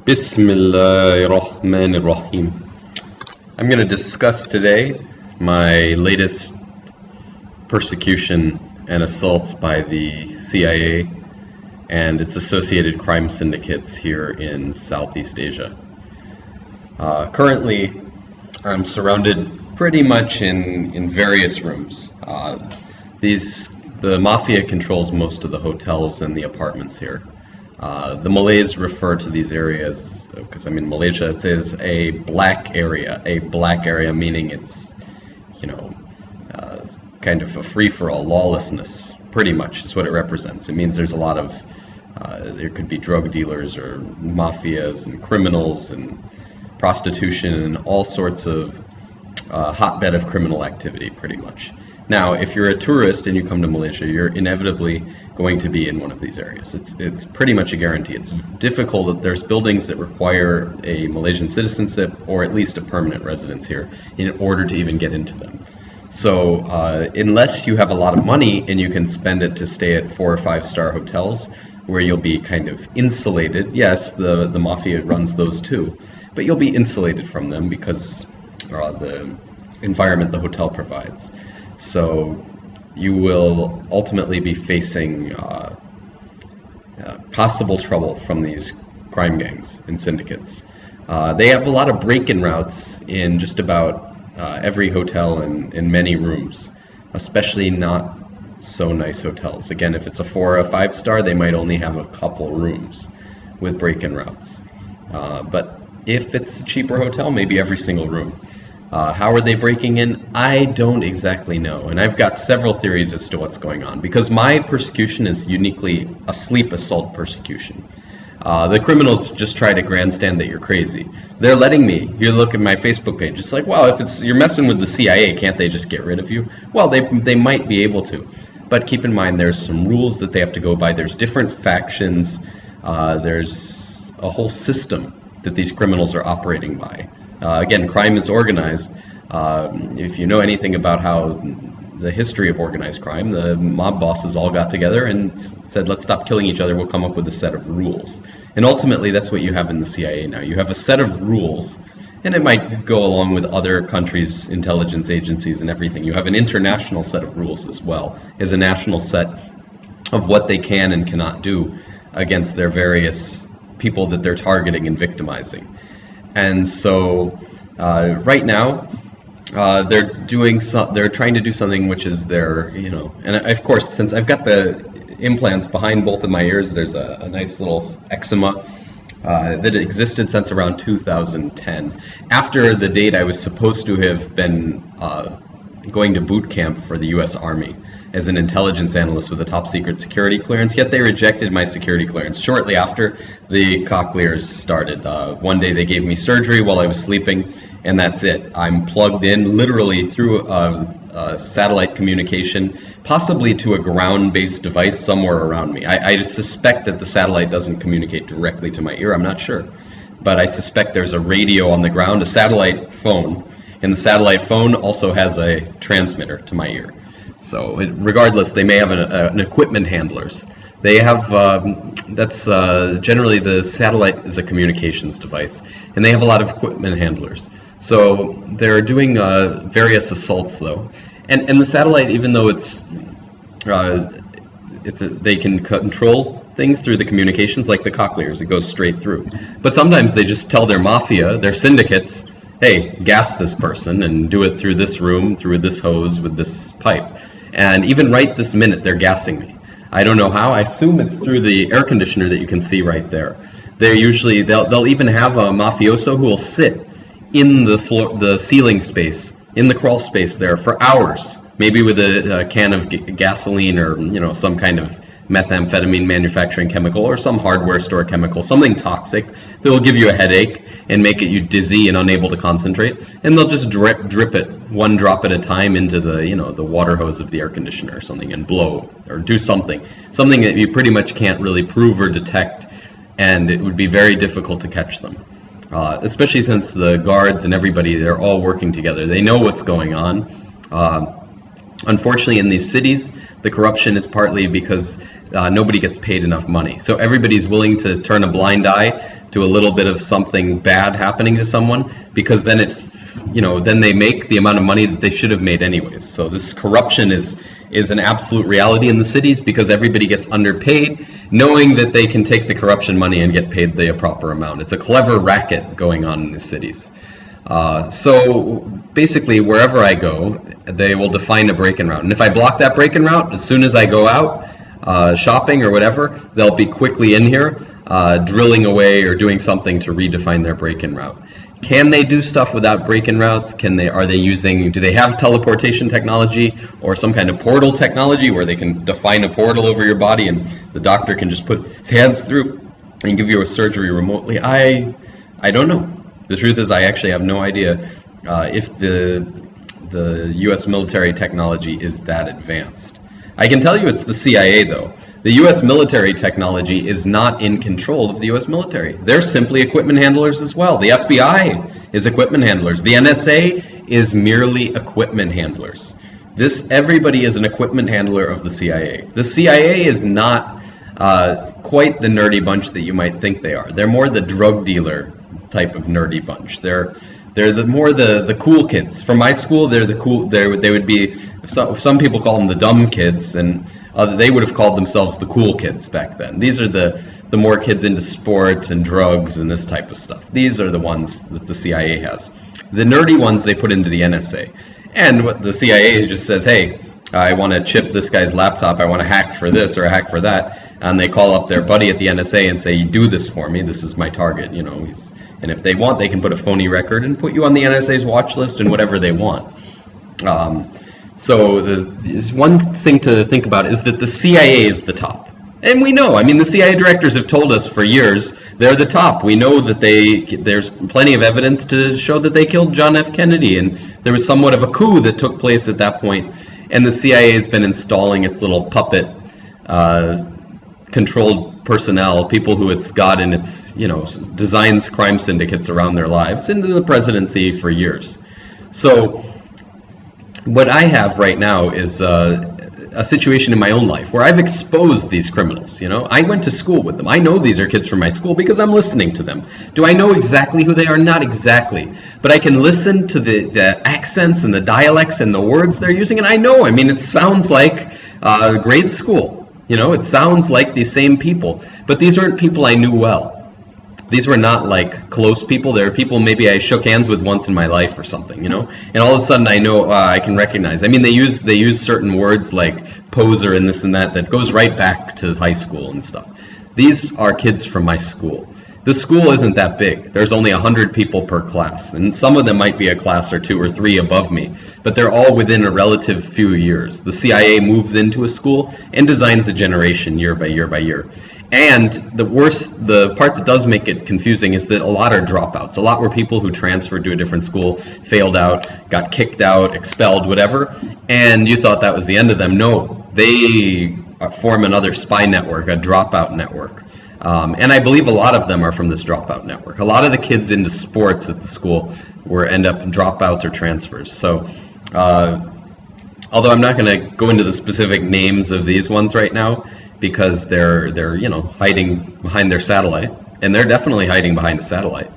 Bismillahirrahmanirrahim. I'm going to discuss today my latest persecution and assaults by the CIA and its associated crime syndicates here in Southeast Asia. Currently, I'm surrounded pretty much in various rooms. The mafia controls most of the hotels and the apartments here. The Malays refer to these areas, because I'm in Malaysia, it says a black area. A black area meaning it's, kind of a free-for-all, lawlessness, pretty much is what it represents. It means there's a lot of, there could be drug dealers or mafias and criminals and prostitution and all sorts of hotbed of criminal activity, pretty much. Now, if you're a tourist and you come to Malaysia, you're inevitably going to be in one of these areas. It's pretty much a guarantee. It's difficult. There's buildings that require a Malaysian citizenship or at least a permanent residence here in order to even get into them. So unless you have a lot of money and you can spend it to stay at 4- or 5-star hotels where you'll be kind of insulated, yes, the mafia runs those too, but you'll be insulated from them because the environment the hotel provides. So you will ultimately be facing possible trouble from these crime gangs and syndicates. They have a lot of break-in routes in just about every hotel and in many rooms, especially not so nice hotels. Again, if it's a 4- or 5-star, they might only have a couple rooms with break-in routes. But if it's a cheaper hotel, maybe every single room. How are they breaking in? I don't exactly know, and I've got several theories as to what's going on, because my persecution is uniquely a sleep assault persecution. The criminals just try to grandstand that you're crazy. They're letting me. You look at my Facebook page, it's like, well, if you're messing with the CIA, can't they just get rid of you? Well, they might be able to, but keep in mind there's some rules that they have to go by. There's different factions. There's a whole system that these criminals are operating by. Again, crime is organized. If you know anything about how the history of organized crime, the mob bosses all got together and said, let's stop killing each other, we'll come up with a set of rules. And ultimately, that's what you have in the CIA now. You have a set of rules, and it might go along with other countries' intelligence agencies and everything. You have an international set of rules as well, as a national set of what they can and cannot do against their various people that they're targeting and victimizing. And so right now they're trying to do something which is and of course, since I've got the implants behind both of my ears, there's a nice little eczema that existed since around 2010. After the date I was supposed to have been going to boot camp for the US Army as an intelligence analyst with a top secret security clearance, yet they rejected my security clearance shortly after the cochlears started. One day they gave me surgery while I was sleeping, and that's it. I'm plugged in literally through satellite communication, possibly to a ground-based device somewhere around me. I suspect that the satellite doesn't communicate directly to my ear, I'm not sure. But I suspect there's a radio on the ground, a satellite phone, and the satellite phone also has a transmitter to my ear. So regardless, they may have an equipment handlers. They have, generally the satellite is a communications device, and they have a lot of equipment handlers. So they're doing various assaults though. And the satellite, even though they can control things through the communications like the cochlears, it goes straight through. But sometimes they just tell their mafia, their syndicates, hey, gas this person and do it through this room, through this hose with this pipe. And even right this minute, they're gassing me. I don't know how. I assume it's through the air conditioner that you can see right there. They'll even have a mafioso who will sit in the ceiling space, in the crawl space there for hours, maybe with a can of gasoline or some kind of methamphetamine manufacturing chemical or some hardware store chemical, something toxic that will give you a headache and make you dizzy and unable to concentrate, and they'll just drip it one drop at a time into the water hose of the air conditioner or something and blow or do something that you pretty much can't really prove or detect, and it would be very difficult to catch them, especially since the guards and everybody, they're all working together. They know what's going on. Unfortunately, in these cities, the corruption is partly because nobody gets paid enough money. So everybody's willing to turn a blind eye to a little bit of something bad happening to someone, because then then they make the amount of money that they should have made anyways. So this corruption is an absolute reality in the cities because everybody gets underpaid, knowing that they can take the corruption money and get paid the proper amount. It's a clever racket going on in the cities. So basically, wherever I go, they will define a break-in route. And if I block that break-in route, as soon as I go out shopping or whatever, they'll be quickly in here drilling away or doing something to redefine their break-in route. Can they do stuff without break-in routes? Do they have teleportation technology or some kind of portal technology where they can define a portal over your body and the doctor can just put his hands through and give you a surgery remotely? I don't know. The truth is, I actually have no idea if the U.S. military technology is that advanced. I can tell you it's the CIA, though. The U.S. military technology is not in control of the U.S. military. They're simply equipment handlers as well. The FBI is equipment handlers. The NSA is merely equipment handlers. Everybody is an equipment handler of the CIA. The CIA is not quite the nerdy bunch that you might think they are. They're more the drug dealer type of nerdy bunch. They're more the cool kids. From my school, they're the cool. They would be. Some people call them the dumb kids, and they would have called themselves the cool kids back then. These are the more kids into sports and drugs and this type of stuff. These are the ones that the CIA has. The nerdy ones they put into the NSA, and what the CIA just says, hey, I want to chip this guy's laptop. I want to hack for this or hack for that, and they call up their buddy at the NSA and say, you do this for me. This is my target. And if they want, they can put a phony record and put you on the NSA's watch list and whatever they want. So one thing to think about is that the CIA is the top. And we know, the CIA directors have told us for years they're the top. We know that there's plenty of evidence to show that they killed John F. Kennedy, and there was somewhat of a coup that took place at that point. And the CIA has been installing its little puppet controlled personnel, people who it's got in its, designs crime syndicates around their lives into the presidency for years. So what I have right now is a situation in my own life where I've exposed these criminals. I went to school with them. I know these are kids from my school because I'm listening to them. Do I know exactly who they are? Not exactly. But I can listen to the accents and the dialects and the words they're using, and I know. It sounds like grade school. It sounds like these same people, but these aren't people I knew well. These were not like close people. They were people maybe I shook hands with once in my life or something, and all of a sudden I know I can recognize. They use certain words like poser and this and that goes right back to high school and stuff. These are kids from my school. The school isn't that big. There's only 100 people per class, and some of them might be a class or two or three above me, but they're all within a relative few years. The CIA moves into a school and designs a generation year by year by year. And the part that does make it confusing is that a lot are dropouts. A lot were people who transferred to a different school, failed out, got kicked out, expelled, whatever, and you thought that was the end of them. No, they form another spy network, a dropout network. And I believe a lot of them are from this dropout network. A lot of the kids into sports at the school end up dropouts or transfers. So, although I'm not going to go into the specific names of these ones right now because they're hiding behind their satellite, and they're definitely hiding behind a satellite.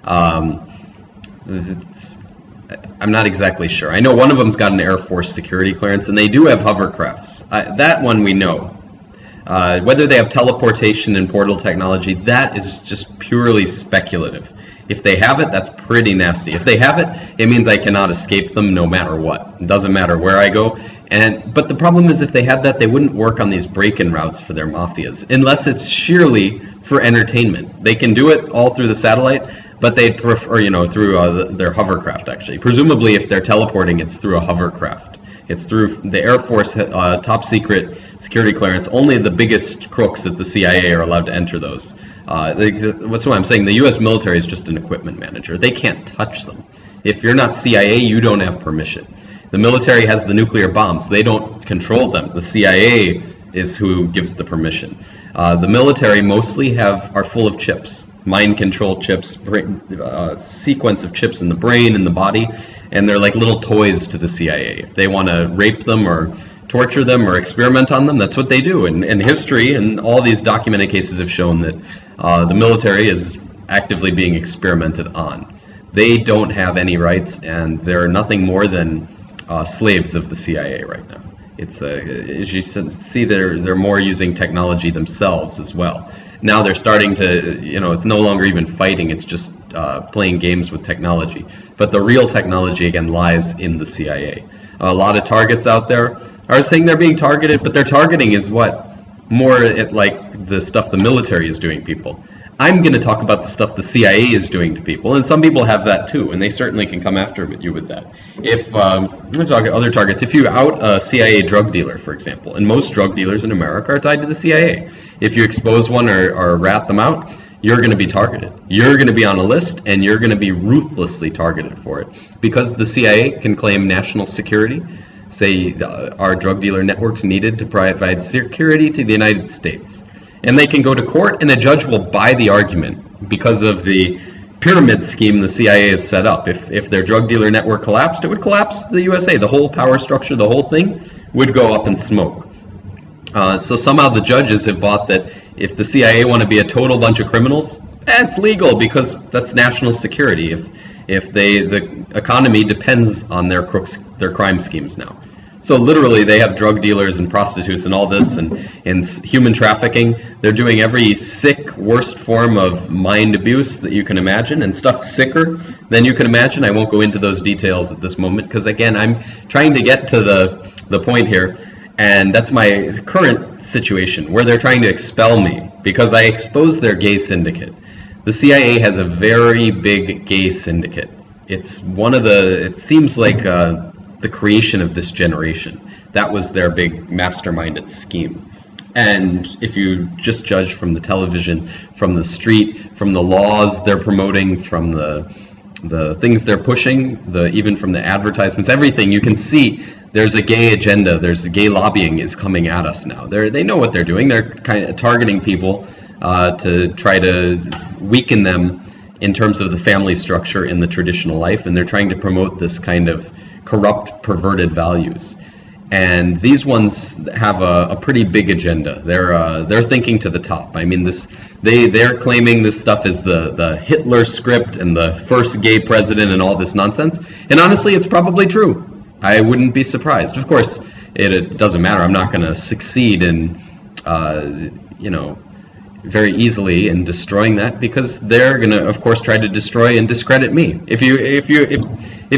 I'm not exactly sure. I know one of them's got an Air Force security clearance, and they do have hovercrafts. That one we know. Whether they have teleportation and portal technology, that is just purely speculative. If they have it, that's pretty nasty. If they have it, it means I cannot escape them no matter what. It doesn't matter where I go. But the problem is if they had that, they wouldn't work on these break-in routes for their mafias, unless it's sheerly for entertainment. They can do it all through the satellite, but they'd prefer, through their hovercraft, actually. Presumably, if they're teleporting, it's through a hovercraft. It's through the Air Force top secret security clearance. Only the biggest crooks at the CIA are allowed to enter those. That's what I'm saying. The U.S. military is just an equipment manager. They can't touch them. If you're not CIA, you don't have permission. The military has the nuclear bombs. They don't control them. The CIA is who gives the permission. The military mostly are full of chips, mind control chips, sequence of chips in the brain and the body, and they're like little toys to the CIA. If they want to rape them or torture them or experiment on them, that's what they do. And history and all these documented cases have shown that the military is actively being experimented on. They don't have any rights, and they're nothing more than slaves of the CIA right now. It's as you see, they're more using technology themselves as well. Now they're starting to, it's no longer even fighting, it's just playing games with technology. But the real technology, again, lies in the CIA. A lot of targets out there are saying they're being targeted, but their targeting is more like the stuff the military is doing people. I'm going to talk about the stuff the CIA is doing to people, and some people have that too, and they certainly can come after you with that. If we're talking other targets, if you out a CIA drug dealer, for example, and most drug dealers in America are tied to the CIA, if you expose one or rat them out, you're going to be targeted. You're going to be on a list, and you're going to be ruthlessly targeted for it, because the CIA can claim national security. Say our drug dealer networks needed to provide security to the United States. And they can go to court, and a judge will buy the argument because of the pyramid scheme the CIA has set up. If their drug dealer network collapsed, it would collapse the USA. The whole power structure, the whole thing would go up in smoke. So somehow the judges have bought that if the CIA want to be a total bunch of criminals, it's legal because that's national security. If the economy depends on their crooks, their crime schemes now. So literally they have drug dealers and prostitutes and all this and human trafficking. They're doing every sick, worst form of mind abuse that you can imagine, and stuff sicker than you can imagine. I won't go into those details at this moment because, again, I'm trying to get to the point here, and that's my current situation where they're trying to expel me because I exposed their gay syndicate. The CIA has a very big gay syndicate. It's it seems like the creation of this generation. That was their big masterminded scheme. And if you just judge from the television, from the street, from the laws they're promoting, from the things they're pushing, even from the advertisements, everything, you can see there's a gay agenda, there's a gay lobbying is coming at us now. They know what they're doing. They're kind of targeting people to try to weaken them in terms of the family structure in the traditional life, and they're trying to promote this kind of corrupt, perverted values. And these ones have a pretty big agenda. They're thinking to the top. I mean, they're claiming this stuff is the Hitler script and the first gay president and all this nonsense. And honestly, it's probably true. I wouldn't be surprised. Of course, it doesn't matter. I'm not going to succeed in, very easily in destroying that because they're going to, of course, try to destroy and discredit me. If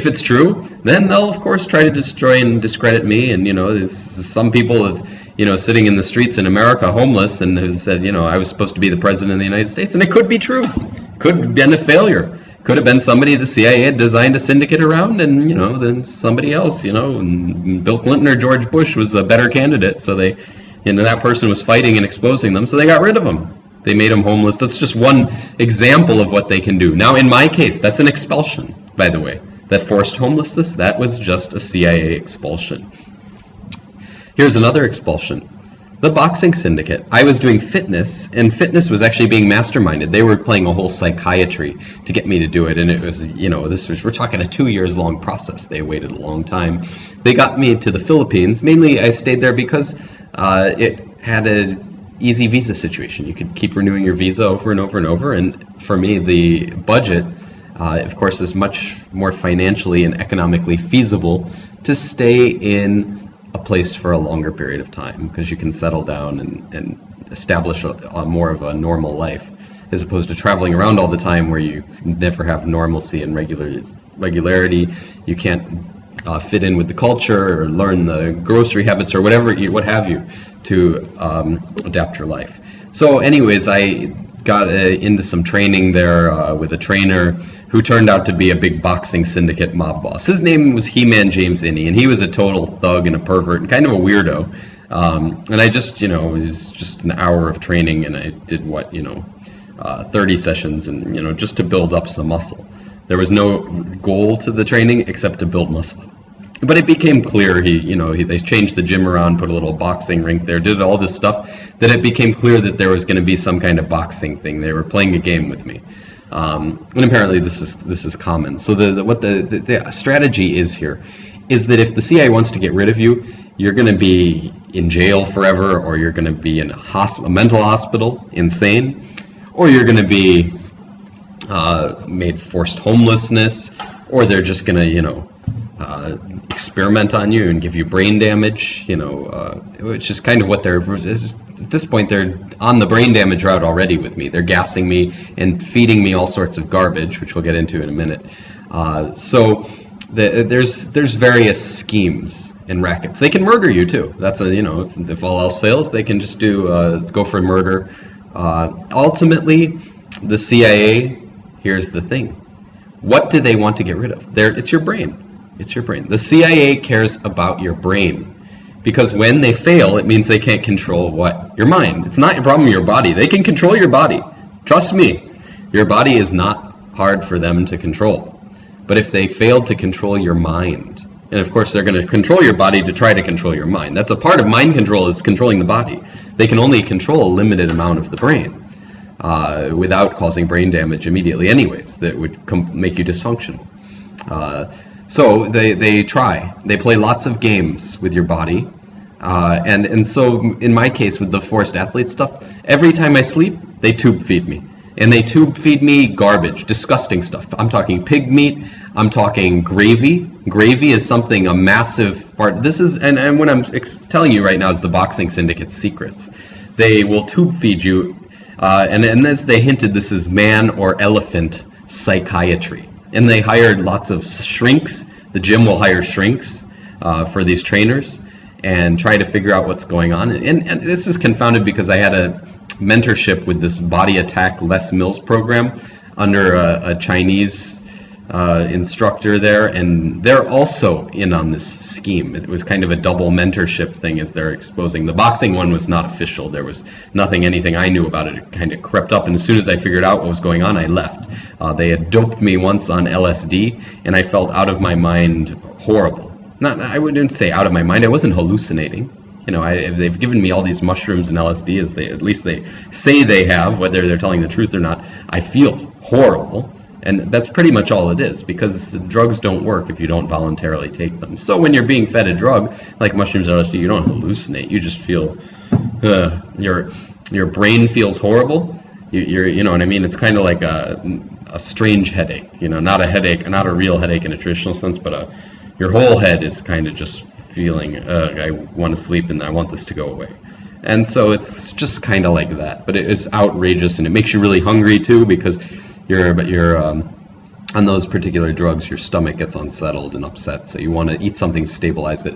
it's true, then they'll, of course, try to destroy and discredit me. And, some people have, sitting in the streets in America homeless and have said, I was supposed to be the president of the United States. And it could be true. Could have been a failure. Could have been somebody the CIA had designed a syndicate around and, then somebody else, and Bill Clinton or George Bush was a better candidate. So that person was fighting and exposing them, so they got rid of them. They made them homeless. That's just one example of what they can do. Now, in my case, that's an expulsion, by the way. That forced homelessness, that was just a CIA expulsion. Here's another expulsion. The boxing syndicate. I was doing fitness, and fitness was actually being masterminded. They were playing a whole psychiatry to get me to do it, and it was, we're talking a 2 years long process. They waited a long time. They got me to the Philippines. Mainly, I stayed there because it had a easy visa situation. You could keep renewing your visa over and over and over, and for me, the budget, of course, is much more financially and economically feasible to stay in a place for a longer period of time because you can settle down and establish a more of a normal life as opposed to traveling around all the time where you never have normalcy and regularity. You can't fit in with the culture or learn the grocery habits or what have you to adapt your life. So anyways, I got into some training there with a trainer who turned out to be a big boxing syndicate mob boss. His name was He-Man James Inney, and he was a total thug and a pervert and kind of a weirdo. And I just, it was just an hour of training, and I did 30 sessions, and just to build up some muscle. There was no goal to the training except to build muscle. But it became clear they changed the gym around, put a little boxing rink there, did all this stuff, that it became clear that there was going to be some kind of boxing thing. They were playing a game with me. And apparently this is common. So what the strategy is here is that if the CIA wants to get rid of you, you're going to be in jail forever, or you're going to be in a mental hospital, insane, or you're going to be made forced homelessness, or they're just going to, experiment on you and give you brain damage, which is kind of what they're, at this point, they're on the brain damage route already with me. They're gassing me and feeding me all sorts of garbage, which we'll get into in a minute. So there's various schemes and rackets. They can murder you too. That's if all else fails, they can just go for murder. Ultimately, the CIA, here's the thing. What do they want to get rid of? It's your brain. It's your brain. The CIA cares about your brain, because when they fail, it means they can't control what? Your mind. It's not your problem, your body. They can control your body. Trust me, your body is not hard for them to control. But if they failed to control your mind, and of course they're going to control your body to try to control your mind. That's a part of mind control, is controlling the body. They can only control a limited amount of the brain without causing brain damage immediately anyways, that would make you dysfunctional. So they try. They play lots of games with your body. And so in my case with the forced athlete stuff, every time I sleep, they tube feed me. And they tube feed me garbage, disgusting stuff. I'm talking pig meat. I'm talking gravy. Gravy is a massive part. This is, and what I'm telling you right now is the boxing syndicate's secrets. They will tube feed you, and as they hinted, this is man or elephant psychiatry. And they hired lots of shrinks. The gym will hire shrinks for these trainers and try to figure out what's going on. And this is confounded because I had a mentorship with this Body Attack Les Mills program under a Chinese instructor there, and they're also in on this scheme. It was kind of a double mentorship thing as they're exposing. The boxing one was not official. There was anything I knew about it. It kind of crept up, and as soon as I figured out what was going on, I left. They had doped me once on LSD, and I felt out of my mind, horrible. I wouldn't say out of my mind. I wasn't hallucinating. They've given me all these mushrooms and LSD, as at least they say they have, whether they're telling the truth or not. I feel horrible. And that's pretty much all it is, because drugs don't work if you don't voluntarily take them. So when you're being fed a drug like mushrooms or LSD, you don't hallucinate. You just feel your brain feels horrible. You know what I mean? It's kind of like a strange headache. Not a headache, not a real headache in a traditional sense, but your whole head is kind of just feeling I want to sleep and I want this to go away. And so it's just kind of like that. But it is outrageous, and it makes you really hungry too, because you're on those particular drugs, your stomach gets unsettled and upset, so you want to eat something to stabilize it.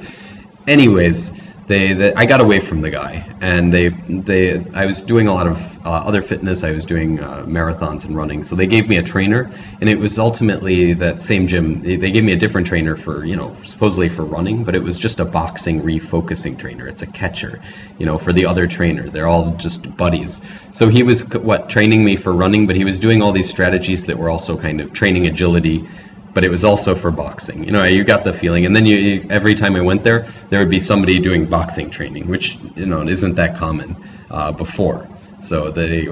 Anyways, I got away from the guy, and I was doing a lot of other fitness. I was doing marathons and running, so they gave me a trainer, and it was ultimately that same gym. They gave me a different trainer for, supposedly for running, but it was just a boxing refocusing trainer. It's a catcher, for the other trainer. They're all just buddies. So he was training me for running, but he was doing all these strategies that were also kind of training agility. But it was also for boxing. You got the feeling. And then every time I went there would be somebody doing boxing training, which, isn't that common before. So it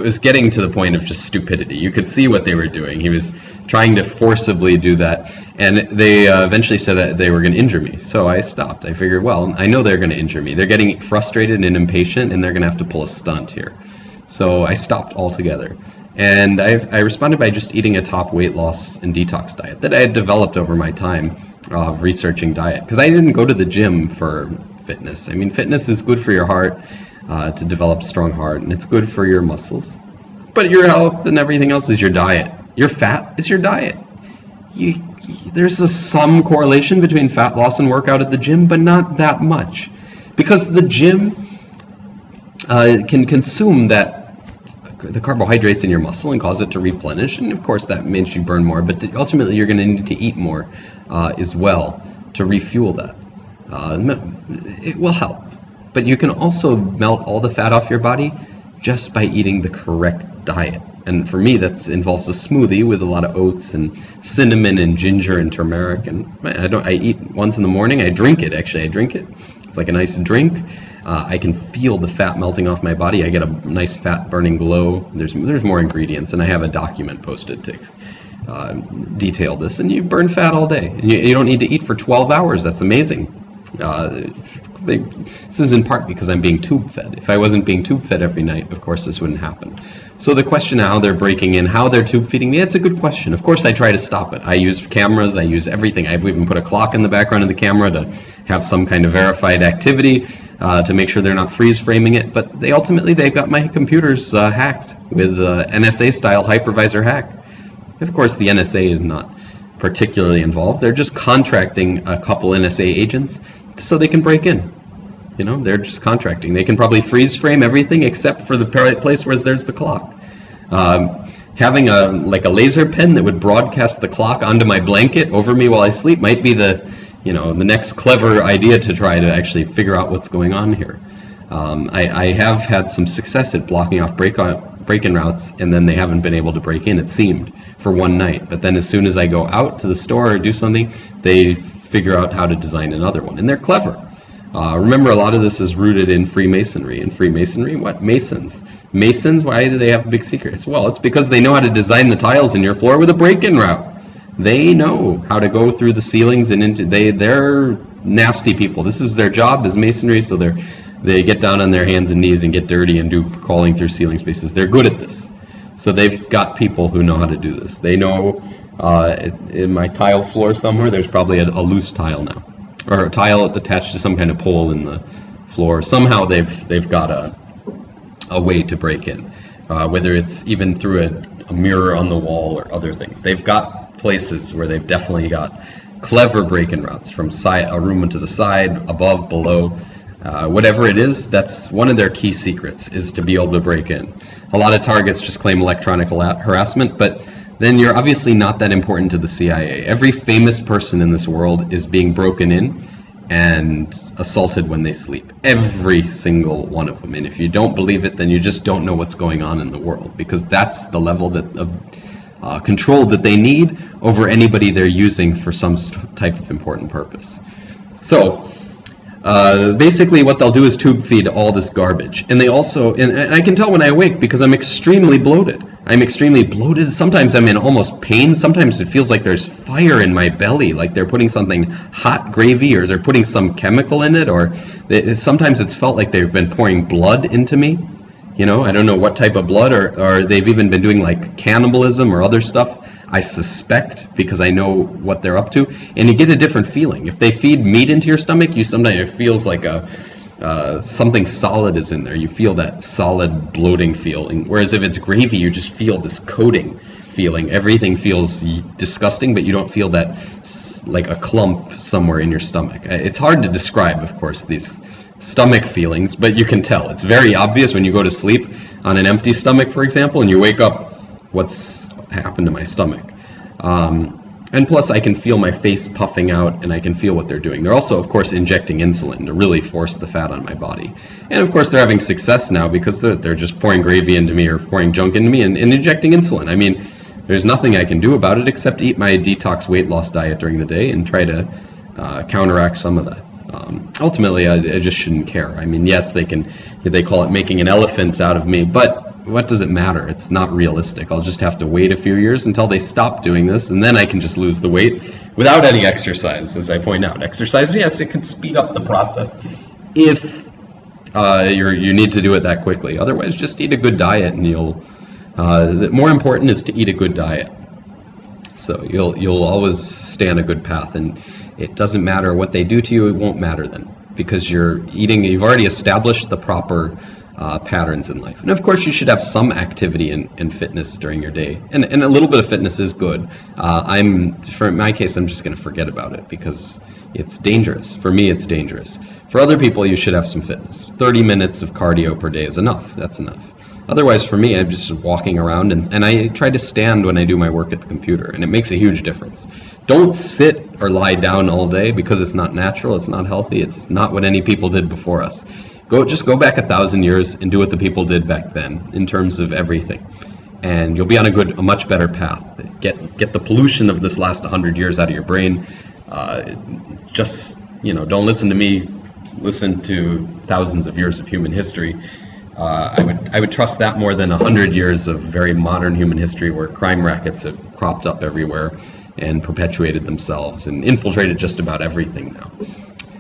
was getting to the point of just stupidity. You could see what they were doing. He was trying to forcibly do that. And they eventually said that they were going to injure me. So I stopped. I figured, well, I know they're going to injure me. They're getting frustrated and impatient, and they're going to have to pull a stunt here. So I stopped altogether. And I responded by just eating a top weight loss and detox diet that I had developed over my time researching diet. Because I didn't go to the gym for fitness. I mean, fitness is good for your heart, to develop strong heart, and it's good for your muscles. But your health and everything else is your diet. Your fat is your diet. There's some correlation between fat loss and workout at the gym, but not that much. Because the gym can consume the carbohydrates in your muscle and cause it to replenish, and of course that makes you burn more, but ultimately you're going to need to eat more as well to refuel that. It will help, but you can also melt all the fat off your body just by eating the correct diet. And for me, that involves a smoothie with a lot of oats and cinnamon and ginger and turmeric. And I eat once in the morning. I drink it, actually. I drink it. It's like a nice drink. I can feel the fat melting off my body. I get a nice fat burning glow. There's more ingredients, and I have a document posted to detail this. And you burn fat all day. And you don't need to eat for 12 hours. That's amazing. This is in part because I'm being tube fed. If I wasn't being tube fed every night, of course this wouldn't happen. So the question how they're breaking in, how they're tube feeding me, it's a good question. Of course I try to stop it. I use cameras, I use everything. I've even put a clock in the background of the camera to have some kind of verified activity to make sure they're not freeze framing it. But they've got my computers hacked with NSA style hypervisor hack. Of course the NSA is not particularly involved. They're just contracting a couple NSA agents so they can break in. You know, they're just contracting. They can probably freeze frame everything except for the place where there's the clock. Having a laser pen that would broadcast the clock onto my blanket over me while I sleep might be the next clever idea to try to actually figure out what's going on here. I have had some success at blocking off break-in routes, and then they haven't been able to break in, it seemed, for one night. But then as soon as I go out to the store or do something, they figure out how to design another one, and they're clever. Remember, a lot of this is rooted in Freemasonry. In Freemasonry, what? Masons. Masons, why do they have big secrets? Well, it's because they know how to design the tiles in your floor with a break-in route. They know how to go through the ceilings and they're nasty people. This is their job as masonry, so they get down on their hands and knees and get dirty and do crawling through ceiling spaces. They're good at this. So they've got people who know how to do this. They know in my tile floor somewhere, there's probably a loose tile now, or a tile attached to some kind of pole in the floor. Somehow they've got a way to break in, whether it's even through a mirror on the wall or other things. They've got places where they've definitely got clever break-in routes from a room to the side, above, below. Whatever it is, that's one of their key secrets, is to be able to break in. A lot of targets just claim electronic harassment, but then you're obviously not that important to the CIA. Every famous person in this world is being broken in and assaulted when they sleep. Every single one of them. And if you don't believe it, then you just don't know what's going on in the world, because that's the level of control that they need over anybody they're using for some type of important purpose. So basically what they'll do is tube feed all this garbage. And they also, and I can tell when I awake because I'm extremely bloated. I'm extremely bloated. Sometimes I'm in almost pain. Sometimes it feels like there's fire in my belly, like they're putting something hot gravy, or they're putting some chemical in it, or sometimes it's felt like they've been pouring blood into me. You know, I don't know what type of blood, or they've even been doing like cannibalism or other stuff. I suspect, because I know what they're up to, and you get a different feeling. If they feed meat into your stomach, sometimes it feels like something solid is in there. You feel that solid bloating feeling. Whereas if it's gravy, you just feel this coating feeling. Everything feels disgusting, but you don't feel that like a clump somewhere in your stomach. It's hard to describe, of course, these stomach feelings, but you can tell. It's very obvious when you go to sleep on an empty stomach, for example, and you wake up, what's happened to my stomach? And plus I can feel my face puffing out, and I can feel what they're doing. They're also, of course, injecting insulin to really force the fat on my body. And of course they're having success now because they're just pouring gravy into me or pouring junk into me and injecting insulin. I mean, there's nothing I can do about it except eat my detox weight loss diet during the day and try to counteract some of that. Ultimately, I just shouldn't care. I mean, yes, they call it making an elephant out of me, but what does it matter? It's not realistic. I'll just have to wait a few years until they stop doing this, and then I can just lose the weight without any exercise, as I point out. Exercise, yes, it can speed up the process if you need to do it that quickly. Otherwise, just eat a good diet, and the more important is to eat a good diet. So you'll always stay on a good path, and it doesn't matter what they do to you. It won't matter then, because you've already established the proper patterns in life. And of course you should have some activity in fitness during your day, and a little bit of fitness is good. For my case, I'm just going to forget about it because it's dangerous. For me, it's dangerous. For other people, you should have some fitness. 30 minutes of cardio per day is enough. That's enough. Otherwise, for me, I'm just walking around, and I try to stand when I do my work at the computer, and it makes a huge difference. Don't sit or lie down all day, because it's not natural, it's not healthy, it's not what any people did before us. Just go back 1,000 years and do what the people did back then in terms of everything. and you'll be on a much better path. Get the pollution of this last 100 years out of your brain. Just, don't listen to me. Listen to thousands of years of human history. I would trust that more than 100 years of very modern human history where crime rackets have cropped up everywhere and perpetuated themselves and infiltrated just about everything now.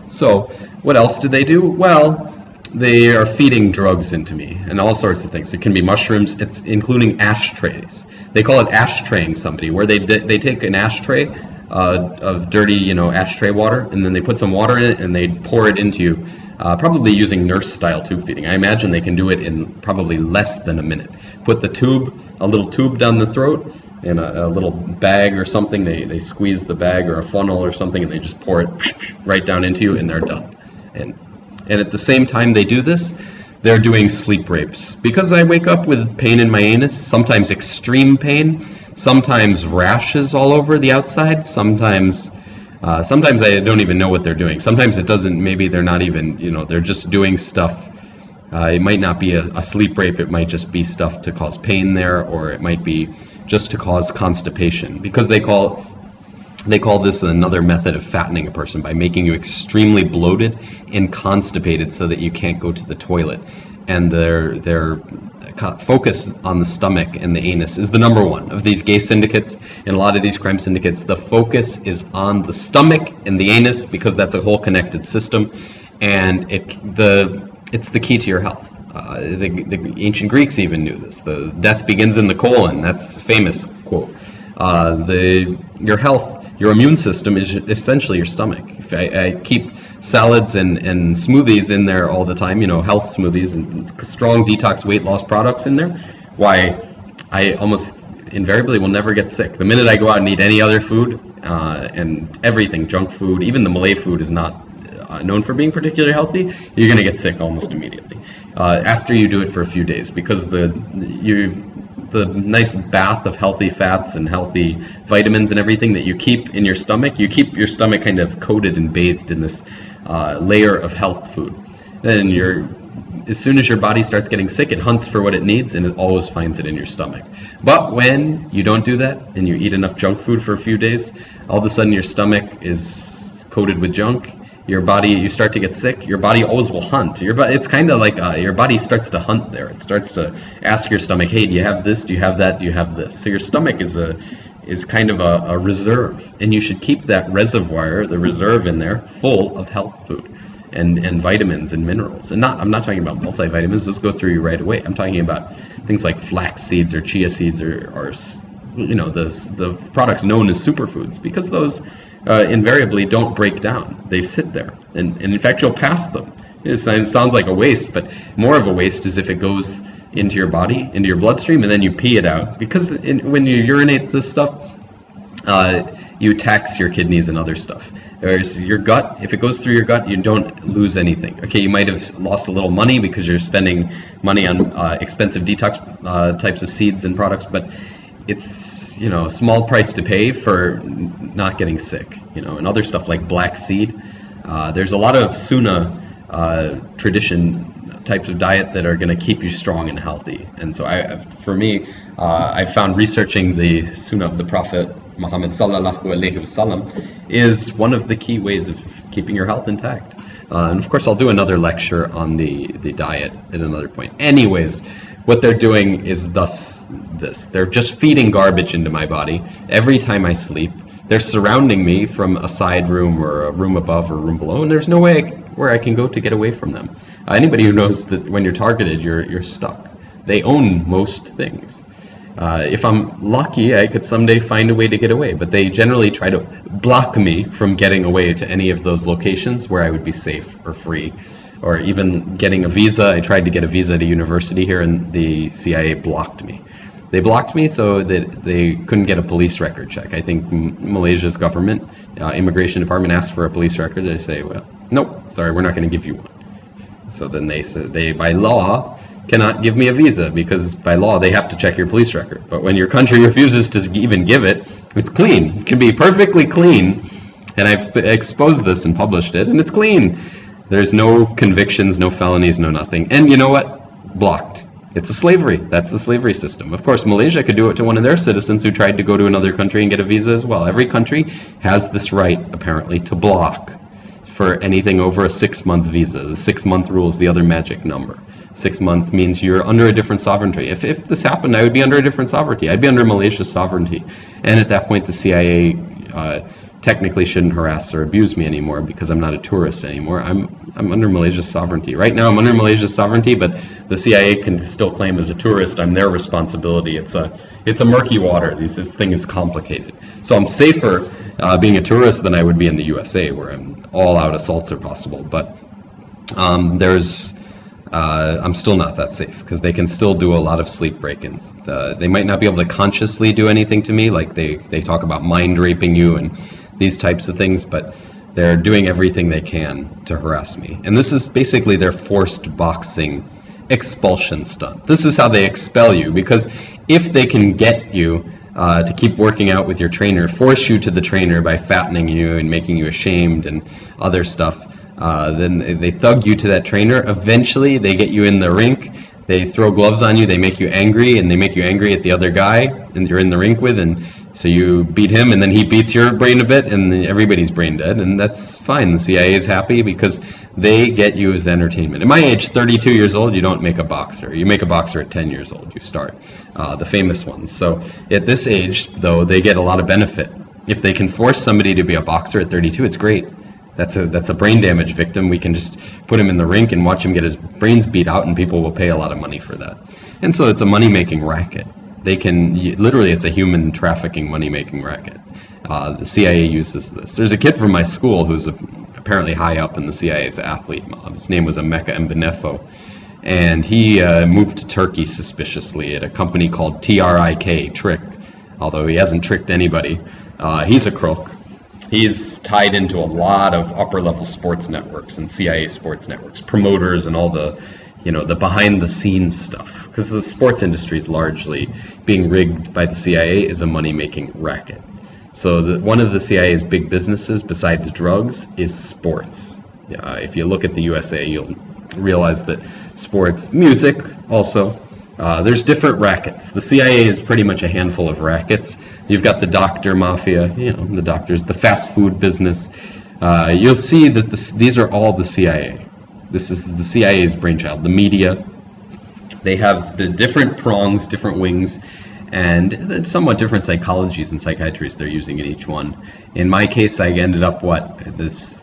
So what else do they do? Well, they are feeding drugs into me and all sorts of things. It can be mushrooms, it's including ashtrays. They call it ashtraying somebody, where they take an ashtray of dirty, ashtray water, and then they put some water in it and they pour it into you, probably using nurse-style tube feeding. I imagine they can do it in probably less than a minute. Put a little tube down the throat, in a little bag or something. They squeeze the bag or a funnel or something, and they just pour it right down into you, and they're done. And at the same time they do this, they're doing sleep rapes. Because I wake up with pain in my anus, sometimes extreme pain, sometimes rashes all over the outside, sometimes I don't even know what they're doing. Sometimes it doesn't, maybe they're not even, they're just doing stuff. It might not be a sleep rape, it might just be stuff to cause pain there, or it might be just to cause constipation. Because they call this another method of fattening a person, by making you extremely bloated and constipated so that you can't go to the toilet. And their focus on the stomach and the anus is the number one of these gay syndicates and a lot of these crime syndicates. The focus is on the stomach and the anus because that's a whole connected system, and it's the key to your health. The ancient Greeks even knew this. The death begins in the colon. That's a famous quote. Your health, your immune system is essentially your stomach. If I keep salads and smoothies in there all the time, health smoothies and strong detox weight loss products in there, why I almost invariably will never get sick. The minute I go out and eat any other food, and everything, junk food, even the Malay food is not known for being particularly healthy, you're going to get sick almost immediately after you do it for a few days, because the nice bath of healthy fats and healthy vitamins and everything that you keep in your stomach, you keep your stomach kind of coated and bathed in this layer of health food. Then as soon as your body starts getting sick, it hunts for what it needs and it always finds it in your stomach. But when you don't do that and you eat enough junk food for a few days, all of a sudden your stomach is coated with junk. You start to get sick, your body always will hunt. It's kind of like your body starts to hunt there. It starts to ask your stomach, hey, do you have this? Do you have that? Do you have this? So your stomach is kind of a reserve, and you should keep that reservoir, the reserve in there, full of health food and vitamins and minerals. And I'm not talking about multivitamins, those go through you right away. I'm talking about things like flax seeds or chia seeds or the products known as superfoods, because those invariably don't break down. They sit there, and in fact you'll pass them. It sounds like a waste, but more of a waste is if it goes into your body, into your bloodstream, and then you pee it out. Because when you urinate this stuff, you tax your kidneys and other stuff. Whereas your gut, if it goes through your gut, you don't lose anything. Okay, you might have lost a little money because you're spending money on expensive detox types of seeds and products, but it's a small price to pay for not getting sick. And other stuff like black seed. There's a lot of Sunnah tradition types of diet that are going to keep you strong and healthy. And so I found researching the Sunnah of the Prophet Muhammad sallallahu alaihi wasallam is one of the key ways of keeping your health intact. And of course I'll do another lecture on the diet at another point. Anyways, what they're doing is this. They're just feeding garbage into my body every time I sleep. They're surrounding me from a side room or a room above or a room below, and there's no way where I can go to get away from them. Anybody who knows that when you're targeted, you're stuck. They own most things. If I'm lucky, I could someday find a way to get away, but they generally try to block me from getting away to any of those locations where I would be safe or free, or even getting a visa. I tried to get a visa to university here, and the CIA blocked me. They blocked me so that they couldn't get a police record check. I think Malaysia's government, immigration department, asked for a police record. They say, well, nope, sorry, we're not going to give you one. So then they said they, by law, cannot give me a visa, because by law they have to check your police record. But when your country refuses to even give it, it's clean. It can be perfectly clean. And I've exposed this and published it, and it's clean. There's no convictions, no felonies, no nothing. And you know what? Blocked. It's a slavery. That's the slavery system. Of course, Malaysia could do it to one of their citizens who tried to go to another country and get a visa as well. Every country has this right, apparently, to block for anything over a 6-month visa. The 6-month rule is the other magic number. 6 months means you're under a different sovereignty. If this happened, I would be under a different sovereignty. I'd be under Malaysia's sovereignty. And at that point, the CIA technically shouldn't harass or abuse me anymore because I'm not a tourist anymore. I'm under Malaysia's sovereignty. Right now I'm under Malaysia's sovereignty, but the CIA can still claim as a tourist I'm their responsibility. It's a murky water. This thing is complicated. So I'm safer being a tourist than I would be in the USA, where all out assaults are possible. But I'm still not that safe because they can still do a lot of sleep break-ins. They might not be able to consciously do anything to me, like they talk about mind raping you and these types of things, but they're doing everything they can to harass me. And this is basically their forced boxing expulsion stunt. This is how they expel you, because if they can get you to keep working out with your trainer, force you to the trainer by fattening you and making you ashamed and other stuff, then they thug you to that trainer. Eventually they get you in the rink, they throw gloves on you, they make you angry, and they make you angry at the other guy and you're in the rink with, and so you beat him and then he beats your brain a bit and then everybody's brain dead, and that's fine. The CIA is happy because they get you as entertainment. At my age, 32 years old, you don't make a boxer. You make a boxer at 10 years old, you start, the famous ones. So at this age, though, they get a lot of benefit. If they can force somebody to be a boxer at 32, it's great. That's a brain damage victim. We can just put him in the rink and watch him get his brains beat out, and people will pay a lot of money for that. And so it's a money-making racket. They can, literally, it's a human trafficking money-making racket. The CIA uses this. There's a kid from my school who's apparently high up in the CIA's athlete mob. His name was Emeka Mbenefo, and he moved to Turkey suspiciously at a company called Trick, although he hasn't tricked anybody. He's a crook. He's tied into a lot of upper-level sports networks and CIA sports networks, promoters and all the behind-the-scenes stuff. Because the sports industry is largely being rigged by the CIA is a money-making racket. So one of the CIA's big businesses, besides drugs, is sports. If you look at the USA, you'll realize that sports, music also, there's different rackets. The CIA is pretty much a handful of rackets. You've got the doctor mafia, the doctors, the fast food business. You'll see that these are all the CIA. This is the CIA's brainchild. The media, they have the different prongs, different wings, and somewhat different psychologies and psychiatries they're using in each one. In my case, I ended up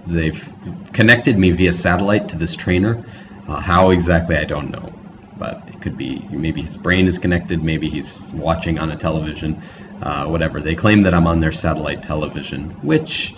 they've connected me via satellite to this trainer. How exactly, I don't know. But it could be maybe his brain is connected, maybe he's watching on a television, whatever. They claim that I'm on their satellite television, which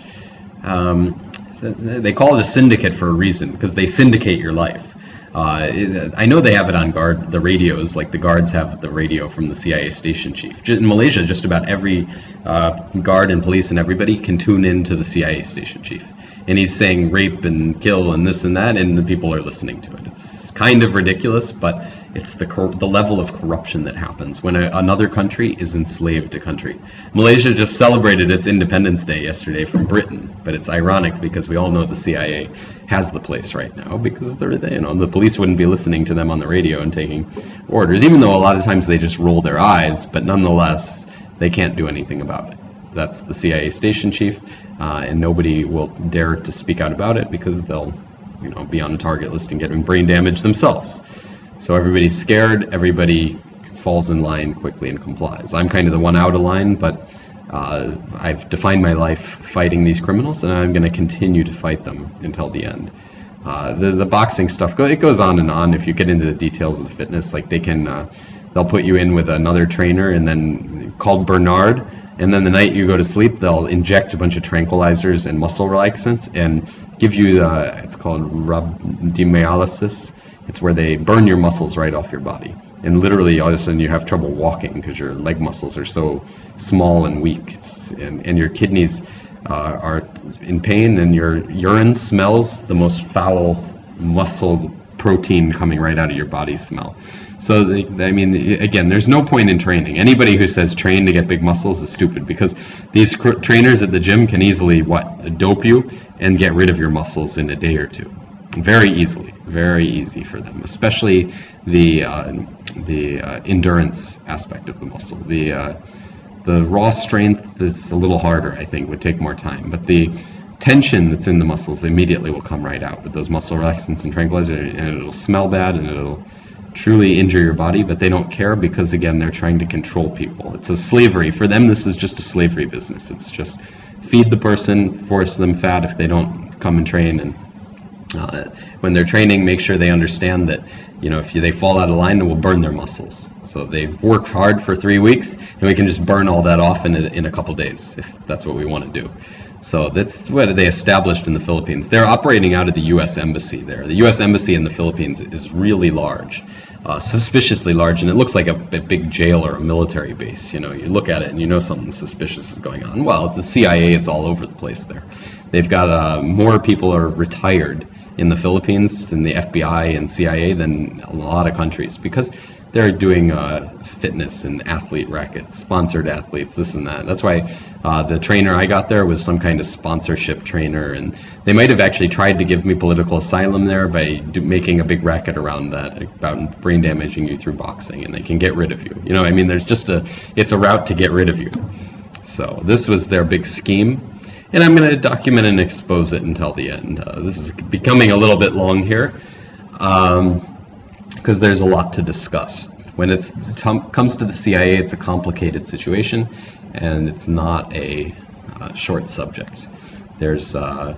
they call it a syndicate for a reason, because they syndicate your life. I know they have it on guard, the radios, like the guards have the radio from the CIA station chief. In Malaysia, just about every guard and police and everybody can tune in to the CIA station chief. And he's saying rape and kill and this and that, and the people are listening to it. It's kind of ridiculous, but it's the level of corruption that happens when another country is enslaved a country. Malaysia just celebrated its Independence Day yesterday from Britain, but it's ironic because we all know the CIA has the place right now because the police wouldn't be listening to them on the radio and taking orders, even though a lot of times they just roll their eyes, but nonetheless, they can't do anything about it. That's the CIA station chief, and nobody will dare to speak out about it because they'll, be on a target list and get brain damage themselves. So everybody's scared. Everybody falls in line quickly and complies. I'm kind of the one out of line, but I've defined my life fighting these criminals, and I'm going to continue to fight them until the end. The boxing stuff, it goes on and on. If you get into the details of the fitness, like they'll put you in with another trainer and then called Bernard. And then the night you go to sleep, they'll inject a bunch of tranquilizers and muscle relaxants and give you it's called rhabdomyolysis. It's where they burn your muscles right off your body. And literally, all of a sudden, you have trouble walking because your leg muscles are so small and weak. And your kidneys are in pain, and your urine smells the most foul muscle protein coming right out of your body smell. So, again, there's no point in training. Anybody who says train to get big muscles is stupid, because these trainers at the gym can easily, dope you and get rid of your muscles in a day or two. Very easily. very easy for them, especially the endurance aspect of the muscle. The raw strength is a little harder, I think, would take more time, but the tension that's in the muscles immediately will come right out with those muscle relaxants and tranquilizers, and it'll smell bad and it'll truly injure your body, but they don't care because, again, they're trying to control people. It's a slavery. For them, this is just a slavery business. It's just feed the person, force them fat if they don't come and train, and when they're training, make sure they understand that, if they fall out of line, it will burn their muscles. So they've worked hard for 3 weeks, and we can just burn all that off in a couple days, if that's what we want to do. So that's what they established in the Philippines. They're operating out of the U.S. Embassy there. The U.S. Embassy in the Philippines is really large, suspiciously large, and it looks like a big jail or a military base. You look at it and something suspicious is going on. Well, the CIA is all over the place there. They've got more people are retired in the Philippines, in the FBI and CIA, than a lot of countries, because they're doing fitness and athlete rackets, sponsored athletes, this and that. That's why the trainer I got there was some kind of sponsorship trainer, and they might have actually tried to give me political asylum there by making a big racket around that, about brain damaging you through boxing, and they can get rid of you. There's just it's a route to get rid of you. So this was their big scheme. And I'm going to document and expose it until the end. This is becoming a little bit long here because there's a lot to discuss. When it comes to the CIA, it's a complicated situation, and it's not a short subject. There's too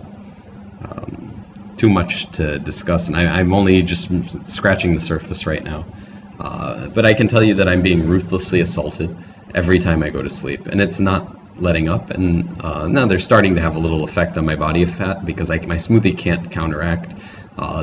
much to discuss, and I'm only just scratching the surface right now. But I can tell you that I'm being ruthlessly assaulted every time I go to sleep, and it's not letting up, and now they're starting to have a little effect on my body fat because my smoothie can't counteract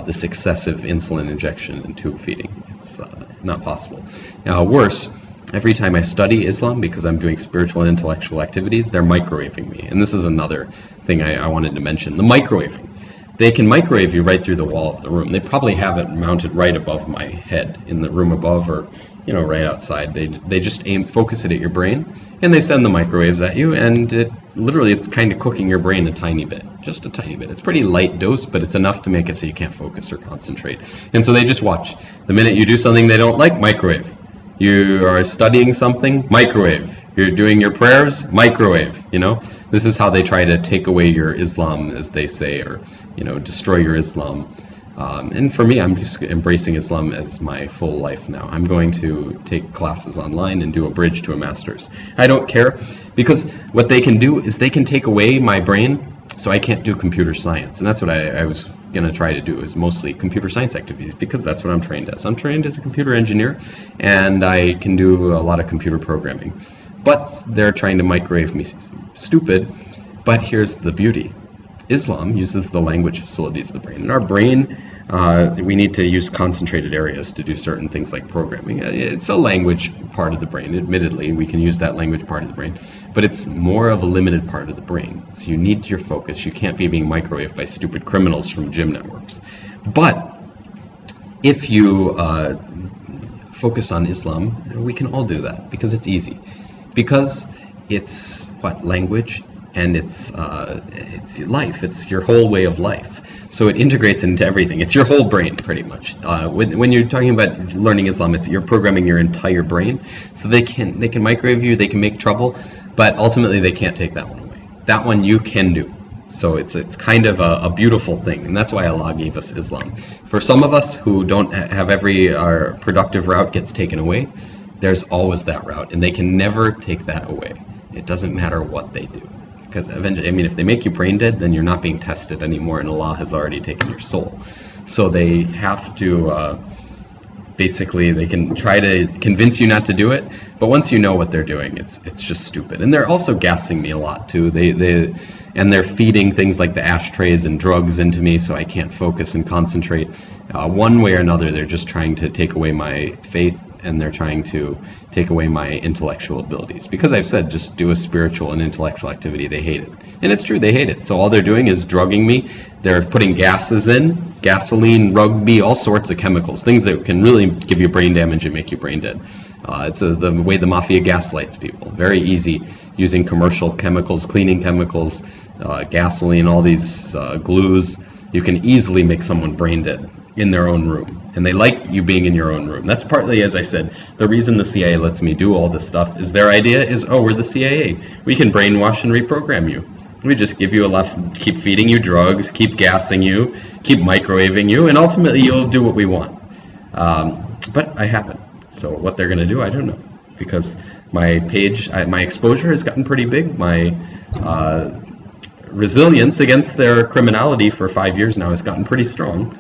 this excessive insulin injection and tube feeding. It's not possible. Now, worse, every time I study Islam, because I'm doing spiritual and intellectual activities, they're microwaving me. And this is another thing I wanted to mention, the microwaving. They can microwave you right through the wall of the room. They probably have it mounted right above my head in the room above, or right outside. They just focus it at your brain, and they send the microwaves at you, and it's kind of cooking your brain a tiny bit, just a tiny bit. It's pretty light dose, but it's enough to make it so you can't focus or concentrate. And so they just watch. The minute you do something they don't like, microwave. You are studying something, microwave. You're doing your prayers, microwave. This is how they try to take away your Islam, as they say, or destroy your Islam. And for me, I'm just embracing Islam as my full life now. I'm going to take classes online and do a bridge to a master's. I don't care, because what they can do is they can take away my brain, so I can't do computer science. And that's what I was going to try to do, is mostly computer science activities, because that's what I'm trained as. I'm trained as a computer engineer, and I can do a lot of computer programming. But they're trying to microwave me stupid. But here's the beauty. Islam uses the language facilities of the brain. In our brain, we need to use concentrated areas to do certain things like programming. It's a language part of the brain. Admittedly, we can use that language part of the brain, but it's more of a limited part of the brain. So you need your focus. You can't be being microwaved by stupid criminals from gym networks. But if you focus on Islam, we can all do that, because it's easy. Because it's language, and it's life. It's your whole way of life. So it integrates into everything. It's your whole brain, pretty much. When you're talking about learning Islam, you're programming your entire brain. So they can microwave you, they can make trouble, but ultimately they can't take that one away. That one you can do. So it's kind of a beautiful thing, and that's why Allah gave us Islam. For some of us who don't have our productive route gets taken away, there's always that route, and they can never take that away. It doesn't matter what they do. Because eventually, if they make you brain dead, then you're not being tested anymore, and Allah has already taken your soul. So they have to, basically, they can try to convince you not to do it, but once you know what they're doing, it's just stupid. And they're also gassing me a lot too. They're feeding things like the ashtrays and drugs into me, so I can't focus and concentrate. One way or another, they're just trying to take away my faith, and they're trying to take away my intellectual abilities. Because I've said, just do a spiritual and intellectual activity, they hate it. And it's true, they hate it. So all they're doing is drugging me. They're putting gases in, gasoline, rugby, all sorts of chemicals, things that can really give you brain damage and make you brain dead. It's the way the mafia gaslights people. Very easy, using commercial chemicals, cleaning chemicals, gasoline, all these glues. You can easily make someone brain dead. in their own room, and they like you being in your own room. That's partly, as I said, the reason the CIA lets me do all this stuff is their idea is, oh, we're the CIA. We can brainwash and reprogram you. We just give you keep feeding you drugs, keep gassing you, keep microwaving you, and ultimately you'll do what we want. But I haven't. So what they're going to do, I don't know, because my exposure has gotten pretty big. My resilience against their criminality for 5 years now has gotten pretty strong.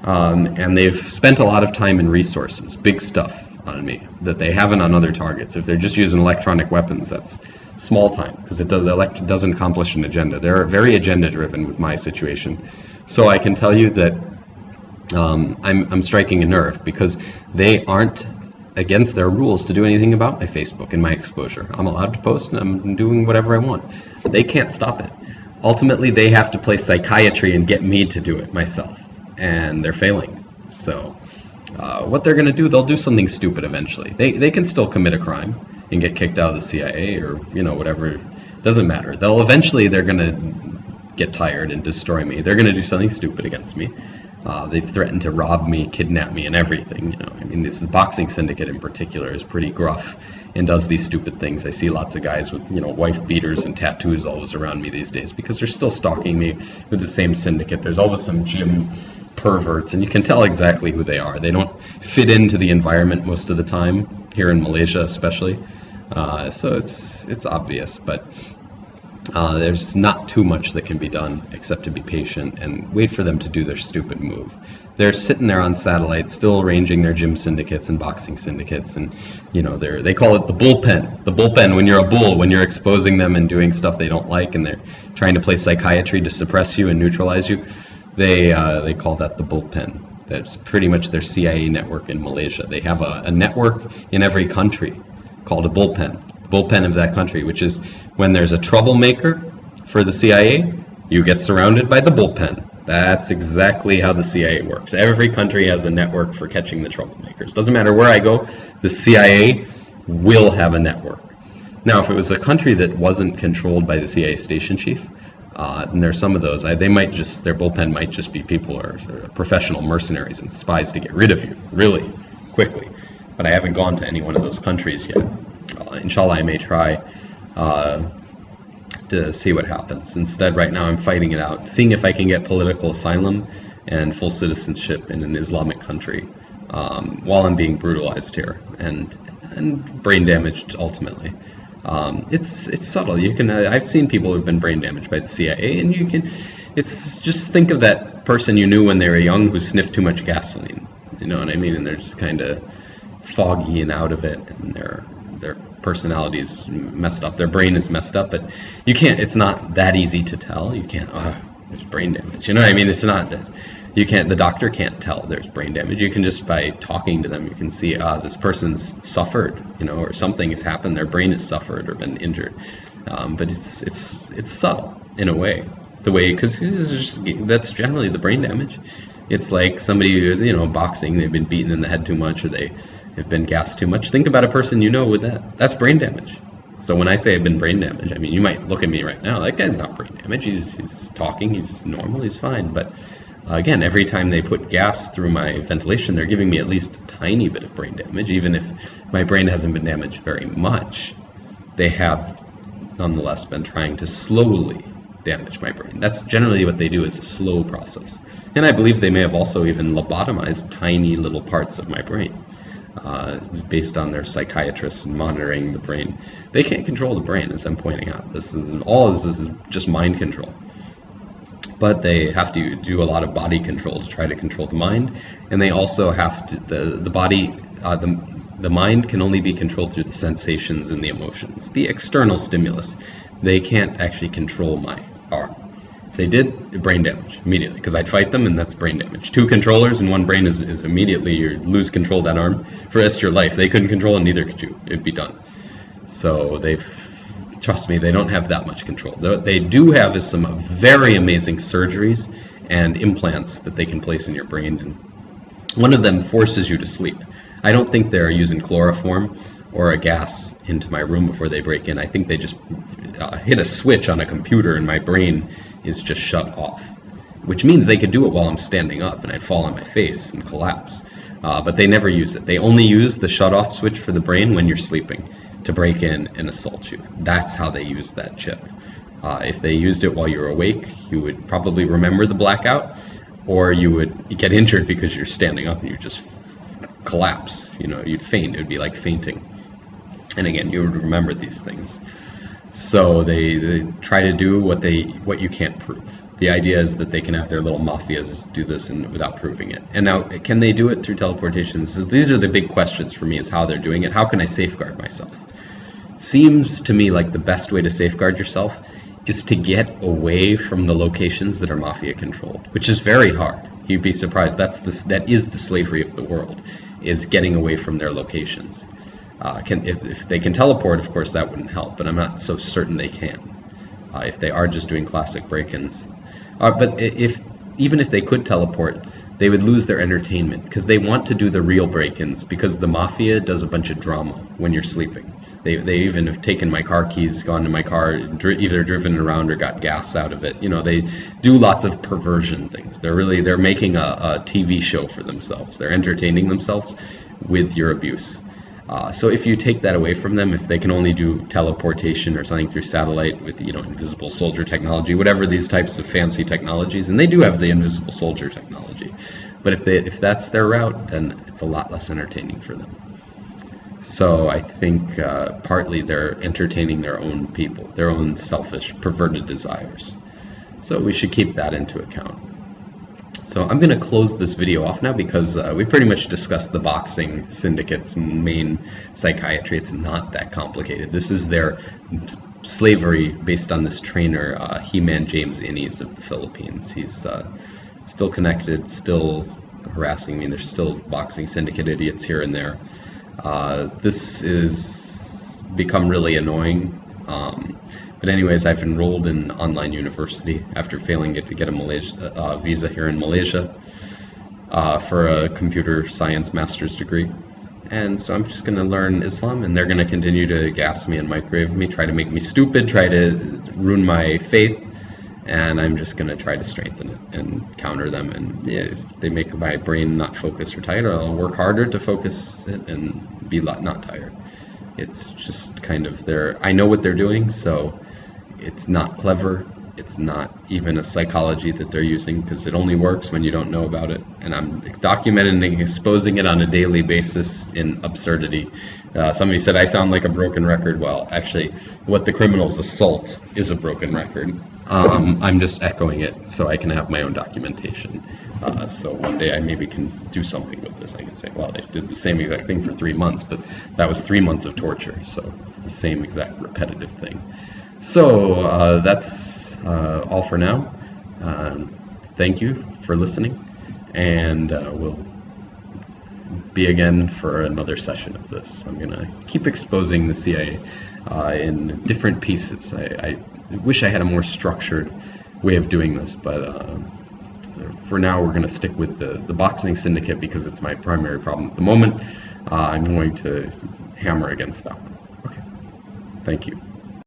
And they've spent a lot of time and resources, big stuff, on me that they haven't on other targets. If they're just using electronic weapons, that's small time, because it doesn't accomplish an agenda. They're very agenda driven with my situation. So I can tell you that I'm striking a nerve, because they aren't against their rules to do anything about my Facebook and my exposure. I'm allowed to post, and I'm doing whatever I want. They can't stop it. Ultimately, they have to play psychiatry and get me to do it myself, and they're failing. So what they're going to do, they'll do something stupid eventually. They can still commit a crime and get kicked out of the CIA, or whatever. It doesn't matter. They're going to get tired and destroy me. They're going to do something stupid against me. They've threatened to rob me, kidnap me, and everything. This boxing syndicate in particular is pretty gruff and does these stupid things. I see lots of guys with wife beaters and tattoos always around me these days, because they're still stalking me with the same syndicate. There's always some gym perverts, and you can tell exactly who they are. They don't fit into the environment most of the time, here in Malaysia especially. So it's obvious, but there's not too much that can be done except to be patient and wait for them to do their stupid move. They're sitting there on satellite, still arranging their gym syndicates and boxing syndicates, and they call it the bullpen. The bullpen, when you're a bull, when you're exposing them and doing stuff they don't like, and they're trying to play psychiatry to suppress you and neutralize you. They call that the bullpen. That's pretty much their CIA network in Malaysia. They have a network in every country called a bullpen. Bullpen of that country, which is when there's a troublemaker for the CIA, you get surrounded by the bullpen. That's exactly how the CIA works. Every country has a network for catching the troublemakers. Doesn't matter where I go, the CIA will have a network. Now, if it was a country that wasn't controlled by the CIA station chief, and there's some of those, their bullpen might just be people or professional mercenaries and spies to get rid of you really quickly. But I haven't gone to any one of those countries yet. Inshallah, I may try to see what happens. Instead, right now, I'm fighting it out, seeing if I can get political asylum and full citizenship in an Islamic country while I'm being brutalized here and brain damaged ultimately. It's subtle. I've seen people who've been brain damaged by the CIA, and just think of that person you knew when they were young who sniffed too much gasoline. You know what I mean? And they're just kind of foggy and out of it, and their personality is messed up, their brain is messed up, but it's not that easy to tell. You can't, there's brain damage. You know what I mean? It's not, the doctor can't tell there's brain damage. You can just, by talking to them, you can see, this person's suffered, or something has happened, their brain has suffered or been injured. But it's subtle in a way, because that's generally the brain damage. It's like somebody who's, boxing, they've been beaten in the head too much, or they have been gassed too much. Think about a person with that. That's brain damage. So when I say I've been brain damaged, you might look at me right now, that guy's not brain damaged. He's talking, he's normal, he's fine. But again, every time they put gas through my ventilation, they're giving me at least a tiny bit of brain damage. Even if my brain hasn't been damaged very much, they have nonetheless been trying to slowly damage my brain. That's generally what they do, is a slow process. And I believe they may have also even lobotomized tiny little parts of my brain. Based on their psychiatrists monitoring the brain. They can't control the brain, as I'm pointing out. This is just mind control. But they have to do a lot of body control to try to control the mind, and they also have to, the mind can only be controlled through the sensations and the emotions, the external stimulus. They can't actually control my arm. They did, brain damage immediately, because I'd fight them, and that's brain damage. 2 controllers and 1 brain is immediately, you lose control of that arm for the rest of your life. They couldn't control it, neither could you. It'd be done. So trust me, they don't have that much control. What they do have is some very amazing surgeries and implants that they can place in your brain, and one of them forces you to sleep. I don't think they're using chloroform or a gas into my room before they break in. I think they just hit a switch on a computer, and my brain is just shut off. which means they could do it while I'm standing up and I'd fall on my face and collapse. But they never use it. They only use the shut-off switch for the brain when you're sleeping to break in and assault you. That's how they use that chip. If they used it while you were awake, you would probably remember the blackout, or you would get injured because you're standing up and you just collapse. You know, you'd faint. It would be like fainting. And again, you would remember these things. So they try to do what you can't prove. The idea is that they can have their little mafias do this without proving it. And now, can they do it through teleportation? These are the big questions for me, is how they're doing it. How can I safeguard myself? It seems to me like the best way to safeguard yourself is to get away from the locations that are mafia controlled, which is very hard. You'd be surprised. That is the slavery of the world, is getting away from their locations. If they can teleport, of course, that wouldn't help, but I'm not so certain they can. If they are just doing classic break-ins. But even if they could teleport, they would lose their entertainment, because they want to do the real break-ins, because the mafia does a bunch of drama when you're sleeping. They even have taken my car keys, gone to my car, either driven around or got gas out of it. You know, they do lots of perversion things. They're making a TV show for themselves. They're entertaining themselves with your abuse. So if you take that away from them, if they can only do teleportation or something through satellite with, you know, invisible soldier technology, whatever these types of fancy technologies, and they do have the invisible soldier technology, but if that's their route, then it's a lot less entertaining for them. So I think partly they're entertaining their own people, their own selfish, perverted desires. So we should keep that into account. So I'm going to close this video off now, because we pretty much discussed the boxing syndicate's main psychiatry. It's not that complicated. This is their slavery based on this trainer, He-Man James Innes of the Philippines. He's still connected, still harassing me. There's still boxing syndicate idiots here and there. This is become really annoying. But anyways, I've enrolled in online university after failing to get a visa here in Malaysia for a computer science master's degree. And so I'm just going to learn Islam, and they're going to continue to gas me and microwave me, try to make me stupid, try to ruin my faith, and I'm just going to try to strengthen it and counter them. And yeah, if they make my brain not focused or tired, I'll work harder to focus it and be not tired. It's just kind of I know what they're doing, so it's not clever. It's not even a psychology that they're using, because it only works when you don't know about it. And I'm documenting and exposing it on a daily basis in absurdity. Somebody said I sound like a broken record. Well, actually, what the criminals assault is a broken record. I'm just echoing it so I can have my own documentation. So one day I maybe can do something with this. I can say, well, they did the same exact thing for 3 months, but that was 3 months of torture. So it's the same exact repetitive thing. So that's all for now. Thank you for listening, and we'll be again for another session of this. I'm going to keep exposing the CIA in different pieces. I wish I had a more structured way of doing this, but for now we're going to stick with the boxing syndicate, because it's my primary problem at the moment. I'm going to hammer against that one. Okay, thank you.